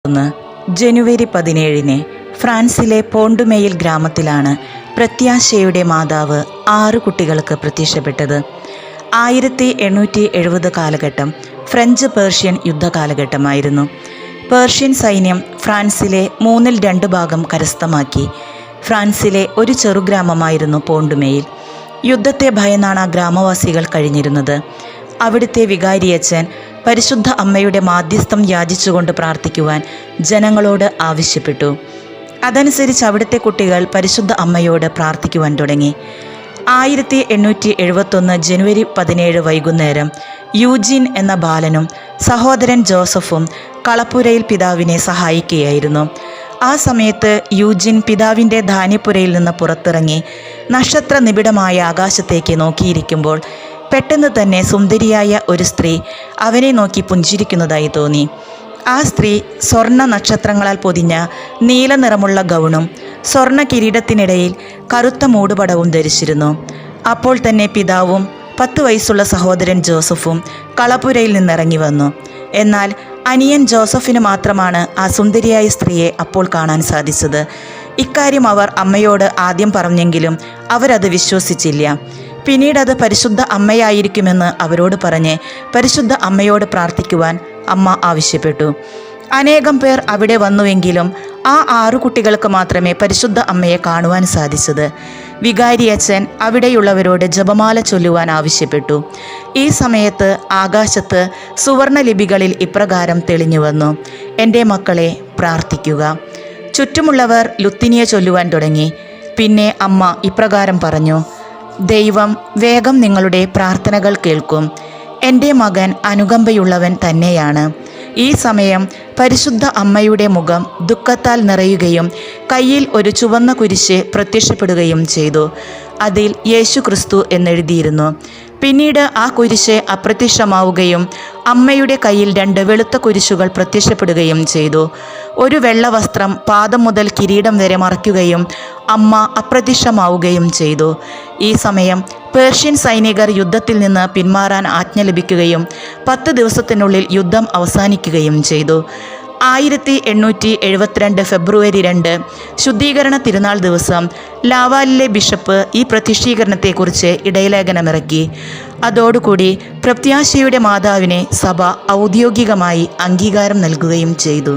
ഒന്ന് ജനുവരി 17 ഫ്രാൻസിലെ പോണ്ടുമെയിൽ ഗ്രാമത്തിലാണ് പ്രത്യാശയുടെ മാതാവ് 6 കുട്ടികൾക്ക് പ്രത്യക്ഷപ്പെട്ടത്. 1870 കാലഘട്ടം ഫ്രഞ്ച് പേർഷ്യൻ യുദ്ധകാലഘട്ടമായിരുന്നു. പേർഷ്യൻ സൈന്യം ഫ്രാൻസിലെ 2/3 ഭാഗം കരസ്ഥമാക്കി. ഫ്രാൻസിലെ ഒരു ചെറുഗ്രാമമായിരുന്നു പോണ്ടുമെയിൽ. യുദ്ധത്തെ ഭയന്നാണ് ആ ഗ്രാമവാസികൾ കഴിഞ്ഞിരുന്നത്. അവിടുത്തെ വികാരിയച്ഛൻ പരിശുദ്ധ അമ്മയുടെ മാധ്യസ്ഥം യാചിച്ചുകൊണ്ട് പ്രാർത്ഥിക്കുവാൻ ജനങ്ങളോട് ആവശ്യപ്പെട്ടു. അതനുസരിച്ച് അവിടുത്തെ കുട്ടികൾ പരിശുദ്ധ അമ്മയോട് പ്രാർത്ഥിക്കുവാൻ തുടങ്ങി. 1871 ജനുവരി 17 വൈകുന്നേരം യൂജിൻ എന്ന ബാലനും സഹോദരൻ ജോസഫും കളപ്പുരയിൽ പിതാവിനെ സഹായിക്കുകയായിരുന്നു. ആ സമയത്ത് യൂജിൻ പിതാവിൻ്റെ ധാന്യപ്പുരയിൽ നിന്ന് പുറത്തിറങ്ങി നക്ഷത്ര നിബിഡമായ ആകാശത്തേക്ക് നോക്കിയിരിക്കുമ്പോൾ പെട്ടെന്ന് തന്നെ സുന്ദരിയായ ഒരു സ്ത്രീ അവനെ നോക്കി പുഞ്ചിരിക്കുന്നതായി തോന്നി. ആ സ്ത്രീ സ്വർണ്ണ നക്ഷത്രങ്ങളാൽ പൊതിഞ്ഞ നീല നിറമുള്ള ഗൗണും സ്വർണ്ണ കിരീടത്തിനിടയിൽ കറുത്ത മൂടുപടവും ധരിച്ചിരുന്നു. അപ്പോൾ തന്നെ പിതാവും 10 വയസ്സുള്ള സഹോദരൻ ജോസഫും കളപ്പുരയിൽ നിന്നിറങ്ങി വന്നു. എന്നാൽ അനിയൻ ജോസഫിന് മാത്രമാണ് ആ സുന്ദരിയായ സ്ത്രീയെ അപ്പോൾ കാണാൻ സാധിച്ചത്. ഇക്കാര്യം അവർ അമ്മയോട് ആദ്യം പറഞ്ഞെങ്കിലും അവരത് വിശ്വസിച്ചില്ല. പിന്നീട് അത് പരിശുദ്ധ അമ്മയായിരിക്കുമെന്ന് അവരോട് പറഞ്ഞ് പരിശുദ്ധ അമ്മയോട് പ്രാർത്ഥിക്കുവാൻ അമ്മ ആവശ്യപ്പെട്ടു. അനേകം പേർ അവിടെ വന്നുവെങ്കിലും ആ 6 കുട്ടികൾക്ക് മാത്രമേ പരിശുദ്ധ അമ്മയെ കാണുവാൻ സാധിച്ചത്. വികാരിയച്ഛൻ അവിടെയുള്ളവരോട് ജപമാല ചൊല്ലുവാൻ ആവശ്യപ്പെട്ടു. ഈ സമയത്ത് ആകാശത്ത് സുവർണ ലിപികളിൽ ഇപ്രകാരം തെളിഞ്ഞു വന്നു: എൻ്റെ മക്കളെ, പ്രാർത്ഥിക്കുക. ചുറ്റുമുള്ളവർ ലുത്തിനിയ ചൊല്ലുവാൻ തുടങ്ങി. പിന്നെ അമ്മ ഇപ്രകാരം പറഞ്ഞു: ദൈവം വേഗം നിങ്ങളുടെ പ്രാർത്ഥനകൾ കേൾക്കും. എൻ്റെ മകൻ അനുകമ്പയുള്ളവൻ തന്നെയാണ്. ഈ സമയം പരിശുദ്ധ അമ്മയുടെ മുഖം ദുഃഖത്താൽ നിറയുകയും കയ്യിൽ ഒരു ചുവന്ന കുരിശ് പ്രത്യക്ഷപ്പെടുകയും ചെയ്തു. അതിൽ യേശു ക്രിസ്തു എന്നെഴുതിയിരുന്നു. പിന്നീട് ആ കുരിശ് അപ്രത്യക്ഷമാവുകയും അമ്മയുടെ കയ്യിൽ 2 വെളുത്ത കുരിശുകൾ പ്രത്യക്ഷപ്പെടുകയും ചെയ്തു. ഒരു വെള്ള വസ്ത്രം പാദം മുതൽ കിരീടം വരെ മറയ്ക്കുകയും അമ്മ അപ്രത്യക്ഷമാവുകയും ചെയ്തു. ഈ സമയം പേർഷ്യൻ സൈനികർ യുദ്ധത്തിൽ നിന്ന് പിന്മാറാൻ ആജ്ഞ ലഭിക്കുകയും 10 ദിവസത്തിനുള്ളിൽ യുദ്ധം അവസാനിക്കുകയും ചെയ്തു. 1872 ഫെബ്രുവരി 2 ശുദ്ധീകരണ തിരുനാൾ ദിവസം ലാവാലിലെ ബിഷപ്പ് ഈ പ്രത്യക്ഷീകരണത്തെക്കുറിച്ച് ഇടയലേഖനമിറക്കി. അതോടുകൂടി പ്രത്യാശയുടെ മാതാവിനെ സഭ ഔദ്യോഗികമായി അംഗീകാരം നൽകുകയും ചെയ്തു.